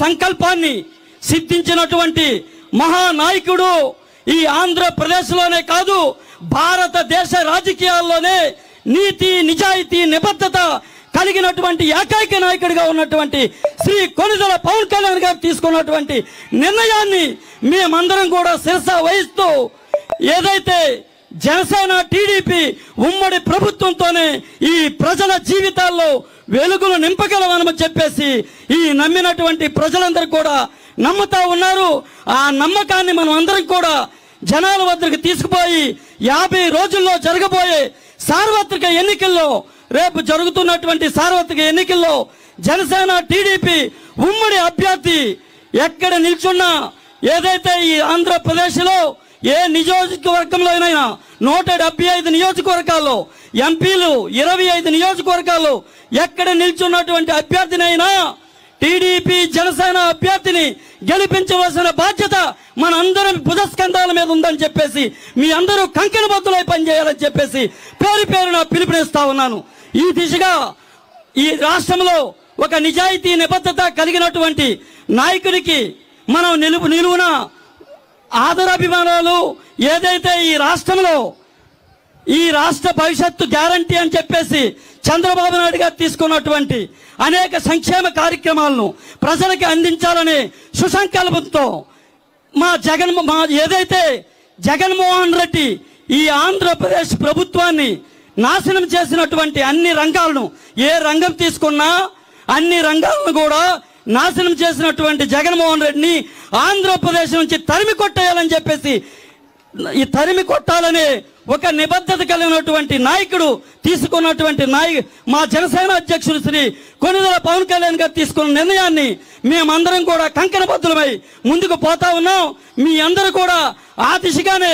సంకల్పాన్ని సిద్ధించినటువంటి మహానాయకుడు ఈ ఆంధ్రప్రదేశ్లోనే కాదు, భారతదేశ రాజకీయాల్లోనే నీతి నిజాయితీ నిబద్ధత కలిగినటువంటి ఏకైక నాయకుడిగా ఉన్నటువంటి శ్రీ కొణిదెల పవన్ కళ్యాణ్ గారు తీసుకున్నటువంటి నిర్ణయాన్ని మేమందరం కూడా శిరస వహిస్తూ, ఏదైతే జనసేన టీడీపీ ఉమ్మడి ప్రభుత్వంతోనే ఈ ప్రజల జీవితాల్లో వెలుగులు నింపగలమని చెప్పేసి ఈ నమ్మినటువంటి ప్రజలందరూ కూడా నమ్ముతా ఉన్నారు. ఆ నమ్మకాన్ని మనం అందరం కూడా జనాల వద్దకు తీసుకుపోయి 50 రోజుల్లో జరగబోయే సార్వత్రిక ఎన్నికల్లో, రేపు జరుగుతున్నటువంటి సార్వత్రిక ఎన్నికల్లో జనసేన టీడీపీ ఉమ్మడి అభ్యర్థి ఎక్కడ నిల్చున్నా, ఏదైతే ఈ ఆంధ్రప్రదేశ్లో ఏ నియోజకవర్గంలోనైనా 175 నియోజకవర్గాల్లో, ఎంపీలు 25 నియోజకవర్గాల్లో ఎక్కడ నిల్చున్నటువంటి అభ్యర్థినైనా టీడీపీ జనసేన అభ్యర్థిని గెలిపించవలసిన బాధ్యత మన అందరం భుజస్కంధాల మీద ఉందని చెప్పేసి మీ అందరూ కంకణబద్దులై పనిచేయాలని చెప్పేసి పేరు పేరున పిలుపునిస్తా ఉన్నాను. ఈ దిశగా ఈ రాష్ట్రంలో ఒక నిజాయితీ నిబద్ధత కలిగినటువంటి నాయకుడికి మనం నిలువున ఆదరాభిమానాలు, ఏదైతే ఈ రాష్ట్రంలో ఈ రాష్ట్ర భవిష్యత్తు గ్యారంటీ అని చెప్పేసి చంద్రబాబు నాయుడు గారు తీసుకున్నటువంటి అనేక సంక్షేమ కార్యక్రమాలను ప్రజలకి అందించాలనే సుసంకల్పంతో ఏదైతే జగన్మోహన్ రెడ్డి ఈ ఆంధ్రప్రదేశ్ ప్రభుత్వాన్ని నాశనం చేసినటువంటి అన్ని రంగాలను, ఏ రంగం తీసుకున్నా అన్ని రంగాలను కూడా నాశనం చేసినటువంటి జగన్మోహన్ రెడ్డిని ఆంధ్రప్రదేశ్ నుంచి తరిమి కొట్టేయాలని చెప్పేసి, ఈ తరిమి కొట్టాలనే ఒక నిబద్ధత కలిగినటువంటి నాయకుడు తీసుకున్నటువంటి మా జనసేన అధ్యక్షుడు శ్రీ కొణిదెల పవన్ కళ్యాణ్ గారు తీసుకున్న నిర్ణయాన్ని మేమందరం కూడా కంకణబద్దులమై ముందుకు పోతా ఉన్నాం. మీ అందరూ కూడా ఆ దిశగానే